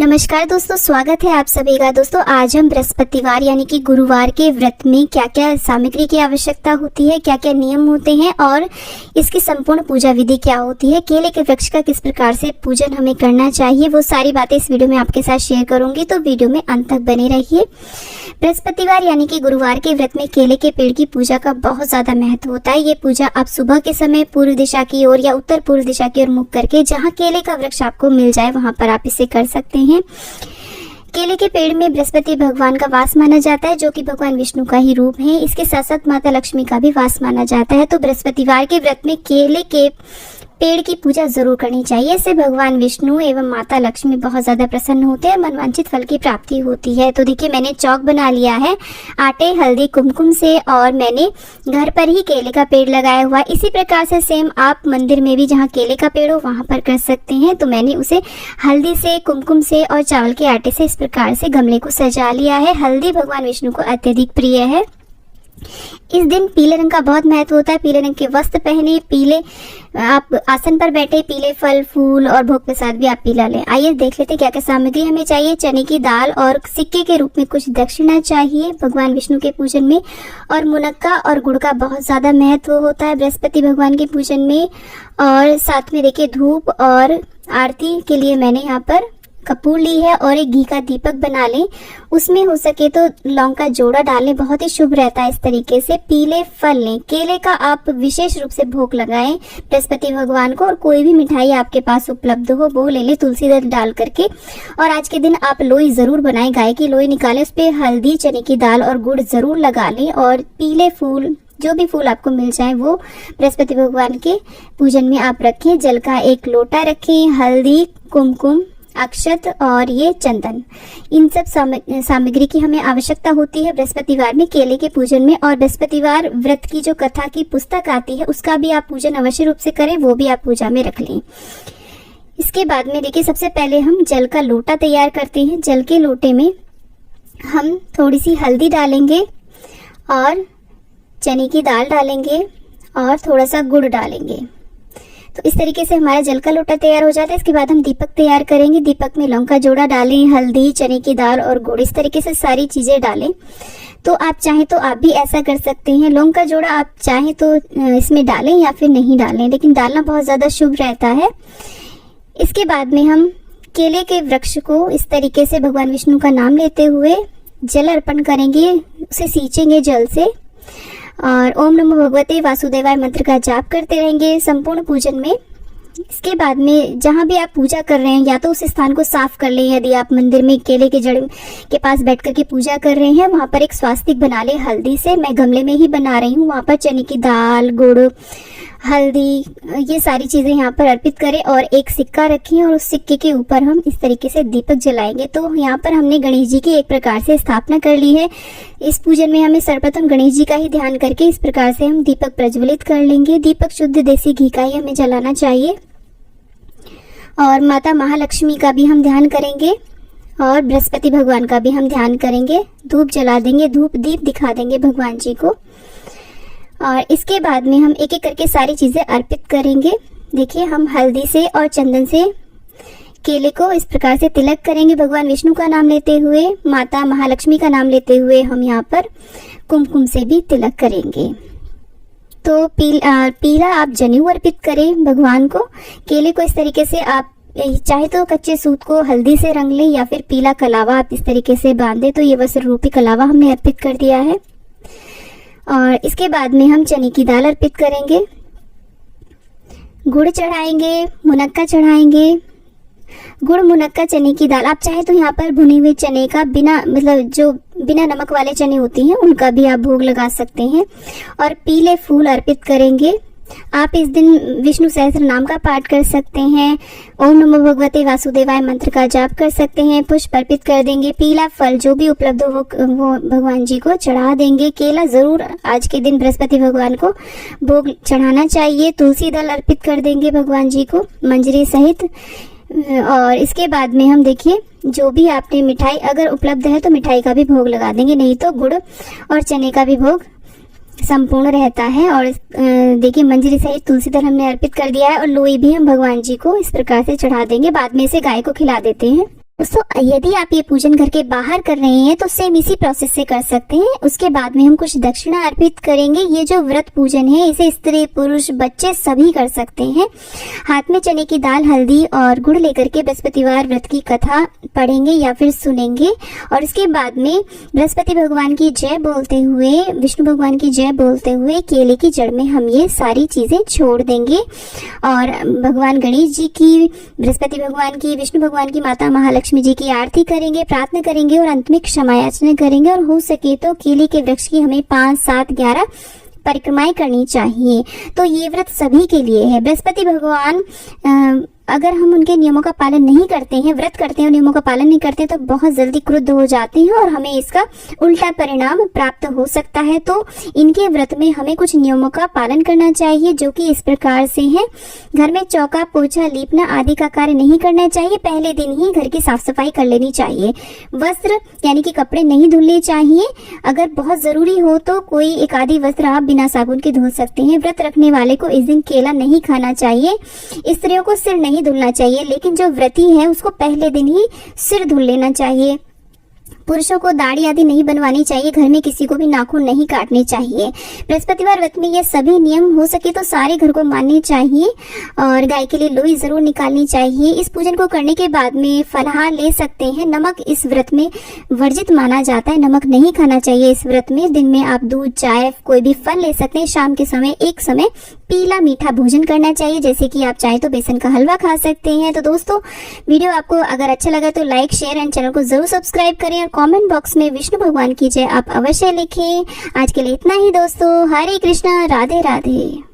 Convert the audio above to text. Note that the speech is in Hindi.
नमस्कार दोस्तों, स्वागत है आप सभी का। दोस्तों आज हम बृहस्पतिवार यानी कि गुरुवार के व्रत में क्या क्या सामग्री की आवश्यकता होती है, क्या क्या नियम होते हैं और इसकी संपूर्ण पूजा विधि क्या होती है, केले के वृक्ष का किस प्रकार से पूजन हमें करना चाहिए, वो सारी बातें इस वीडियो में आपके साथ शेयर करूंगी। तो वीडियो में अंत तक बने रहिए। बृहस्पतिवार यानी कि गुरुवार के व्रत में केले के पेड़ की पूजा का बहुत ज्यादा महत्व होता है। ये पूजा आप सुबह के समय पूर्व दिशा की ओर या उत्तर पूर्व दिशा की ओर मुख करके जहाँ केले का वृक्ष आपको मिल जाए वहां पर आप इसे कर सकते हैं। केले के पेड़ में बृहस्पति भगवान का वास माना जाता है, जो कि भगवान विष्णु का ही रूप है। इसके साथ साथ माता लक्ष्मी का भी वास माना जाता है। तो बृहस्पतिवार के व्रत में केले के पेड़ की पूजा जरूर करनी चाहिए। इससे भगवान विष्णु एवं माता लक्ष्मी बहुत ज्यादा प्रसन्न होते हैं, मनवांछित फल की प्राप्ति होती है। तो देखिए मैंने चौक बना लिया है आटे, हल्दी, कुमकुम से, और मैंने घर पर ही केले का पेड़ लगाया हुआ। इसी प्रकार से सेम आप मंदिर में भी जहाँ केले का पेड़ हो वहां पर कर सकते हैं। तो मैंने उसे हल्दी से, कुमकुम से और चावल के आटे से इस प्रकार से गमले को सजा लिया है। हल्दी भगवान विष्णु को अत्यधिक प्रिय है। इस दिन पीले रंग का बहुत महत्व होता है। पीले रंग के वस्त्र पहने, पीले आप आसन पर बैठे, पीले फल फूल और भोग प्रसाद भी आप पीला लें। आइए देख लेते क्या क्या सामग्री हमें चाहिए। चने की दाल और सिक्के के रूप में कुछ दक्षिणा चाहिए भगवान विष्णु के पूजन में। और मुनक्का और गुड़ का बहुत ज्यादा महत्व होता है बृहस्पति भगवान के पूजन में। और साथ में देखिए धूप और आरती के लिए मैंने यहाँ पर कपूर ली है और एक घी का दीपक बना लें। उसमें हो सके तो लौंग का जोड़ा डालें, बहुत ही शुभ रहता है। इस तरीके से पीले फल लें। केले का आप विशेष रूप से भोग लगाएं बृहस्पति भगवान को। और कोई भी मिठाई आपके पास उपलब्ध हो वो ले लें तुलसी दल डाल करके। और आज के दिन आप लोई जरूर बनाएं, गाय की लोई निकालें, उस पर हल्दी, चने की दाल और गुड़ जरूर लगा लें। और पीले फूल, जो भी फूल आपको मिल जाए वो बृहस्पति भगवान के पूजन में आप रखें। जल का एक लोटा रखें, हल्दी, कुमकुम, अक्षत और ये चंदन, इन सब सामग्री की हमें आवश्यकता होती है बृहस्पतिवार में केले के पूजन में। और बृहस्पतिवार व्रत की जो कथा की पुस्तक आती है उसका भी आप पूजन अवश्य रूप से करें, वो भी आप पूजा में रख लें। इसके बाद में देखिए सबसे पहले हम जल का लोटा तैयार करते हैं। जल के लोटे में हम थोड़ी सी हल्दी डालेंगे और चने की दाल डालेंगे और थोड़ा सा गुड़ डालेंगे। तो इस तरीके से हमारा जल का लोटा तैयार हो जाता है। इसके बाद हम दीपक तैयार करेंगे। दीपक में लौंग का जोड़ा डालें, हल्दी, चने की दाल और गुड़, इस तरीके से सारी चीजें डालें। तो आप चाहें तो आप भी ऐसा कर सकते हैं। लौंग का जोड़ा आप चाहें तो इसमें डालें या फिर नहीं डालें, लेकिन डालना बहुत ज्यादा शुभ रहता है। इसके बाद में हम केले के वृक्ष को इस तरीके से भगवान विष्णु का नाम लेते हुए जल अर्पण करेंगे, उसे सींचेंगे जल से और ओम नमो भगवते वासुदेवाय मंत्र का जाप करते रहेंगे संपूर्ण पूजन में। इसके बाद में जहां भी आप पूजा कर रहे हैं या तो उस स्थान को साफ कर लें। यदि आप मंदिर में केले के जड़ के पास बैठ करके पूजा कर रहे हैं वहां पर एक स्वास्तिक बना लें हल्दी से। मैं गमले में ही बना रही हूँ। वहां पर चने की दाल, गुड़, हल्दी, ये सारी चीजें यहाँ पर अर्पित करें और एक सिक्का रखें और उस सिक्के के ऊपर हम इस तरीके से दीपक जलाएंगे। तो यहाँ पर हमने गणेश जी की एक प्रकार से स्थापना कर ली है। इस पूजन में हमें सर्वप्रथम गणेश जी का ही ध्यान करके इस प्रकार से हम दीपक प्रज्वलित कर लेंगे। दीपक शुद्ध देसी घी का ही हमें जलाना चाहिए। और माता महालक्ष्मी का भी हम ध्यान करेंगे और बृहस्पति भगवान का भी हम ध्यान करेंगे। धूप जला देंगे, धूप दीप दिखा देंगे भगवान जी को। और इसके बाद में हम एक एक करके सारी चीजें अर्पित करेंगे। देखिए हम हल्दी से और चंदन से केले को इस प्रकार से तिलक करेंगे भगवान विष्णु का नाम लेते हुए, माता महालक्ष्मी का नाम लेते हुए हम यहाँ पर कुमकुम से भी तिलक करेंगे। तो पीला आप जनेऊ अर्पित करें भगवान को। केले को इस तरीके से आप चाहे तो कच्चे सूत को हल्दी से रंग लें या फिर पीला कलावा आप इस तरीके से बांधे। तो ये वस्त्र रूपी कलावा हमने अर्पित कर दिया है। और इसके बाद में हम चने की दाल अर्पित करेंगे, गुड़ चढ़ाएंगे, मुनक्का चढ़ाएंगे। गुड़, मुनक्का, चने की दाल, आप चाहे तो यहाँ पर भुने हुए चने का जो बिना नमक वाले चने होती हैं उनका भी आप भोग लगा सकते हैं। और पीले फूल अर्पित करेंगे। आप इस दिन विष्णु सहस्त्र नाम का पाठ कर सकते हैं, ओम नमो भगवते वासुदेवाय मंत्र का जाप कर सकते हैं, पुष्प अर्पित कर देंगे। पीला फल जो भी उपलब्ध हो वो भगवान जी को चढ़ा देंगे। केला जरूर आज के दिन बृहस्पति भगवान को भोग चढ़ाना चाहिए। तुलसी दल अर्पित कर देंगे भगवान जी को मंजरी सहित। और इसके बाद में हम देखिए जो भी आपने मिठाई अगर उपलब्ध है तो मिठाई का भी भोग लगा देंगे, नहीं तो गुड़ और चने का भी भोग संपूर्ण रहता है। और देखिए मंजरी सहित तुलसी दल हमने अर्पित कर दिया है और लोई भी हम भगवान जी को इस प्रकार से चढ़ा देंगे। बाद में इसे गाय को खिला देते हैं। दोस्तों यदि आप ये पूजन घर के बाहर कर रहे हैं तो सेम इसी प्रोसेस से कर सकते हैं। उसके बाद में हम कुछ दक्षिणा अर्पित करेंगे। ये जो व्रत पूजन है इसे स्त्री पुरुष बच्चे सभी कर सकते हैं। हाथ में चने की दाल, हल्दी और गुड़ लेकर के बृहस्पतिवार व्रत की कथा पढ़ेंगे या फिर सुनेंगे और इसके बाद में बृहस्पति भगवान की जय बोलते हुए, विष्णु भगवान की जय बोलते हुए केले की जड़ में हम ये सारी चीजें छोड़ देंगे और भगवान गणेश जी की, बृहस्पति भगवान की, विष्णु भगवान की, माता महालक्ष्मी जी की आरती करेंगे, प्रार्थना करेंगे और अंत में क्षमा याचना करेंगे। और हो सके तो केले के वृक्ष की हमें 5, 7, 11 परिक्रमाएं करनी चाहिए। तो ये व्रत सभी के लिए है। बृहस्पति भगवान अगर हम उनके नियमों का पालन नहीं करते हैं, व्रत करते हैं और नियमों का पालन नहीं करते हैं तो बहुत जल्दी क्रुद्ध हो जाते हैं और हमें इसका उल्टा परिणाम प्राप्त हो सकता है। तो इनके व्रत में हमें कुछ नियमों का पालन करना चाहिए जो कि इस प्रकार से है। घर में चौका, पोछा, लीपना आदि का कार्य नहीं करना चाहिए। पहले दिन ही घर की साफ सफाई कर लेनी चाहिए। वस्त्र यानी कि कपड़े नहीं धुलने चाहिए। अगर बहुत जरूरी हो तो कोई एक आधी वस्त्र आप बिना साबुन के धो सकते हैं। व्रत रखने वाले को इस दिन केला नहीं खाना चाहिए। स्त्रियों को सिर नहीं धुलना चाहिए, लेकिन जो व्रती है उसको पहले दिन ही सिर धुल लेना चाहिए। पुरुषों को दाढ़ी आदि नहीं बनवानी चाहिए। घर में किसी को भी नाखून नहीं काटने चाहिए। बृहस्पतिवार व्रत में ये सभी नियम हो सके तो सारे घर को मानने चाहिए और गाय के लिए लोई जरूर निकालनी चाहिए। इस पूजन को करने के बाद में फलाहार ले सकते हैं। नमक इस व्रत में वर्जित माना जाता है। नमक नहीं खाना चाहिए इस व्रत में। दिन में आप दूध, चाय, कोई भी फल ले सकते हैं। शाम के समय एक समय पीला मीठा भोजन करना चाहिए, जैसे कि आप चाहे तो बेसन का हलवा खा सकते हैं। तो दोस्तों वीडियो आपको अगर अच्छा लगा तो लाइक, शेयर एंड चैनल को जरूर सब्सक्राइब करें और कमेंट बॉक्स में विष्णु भगवान की जय आप अवश्य लिखें। आज के लिए इतना ही दोस्तों। हरे कृष्णा, राधे राधे।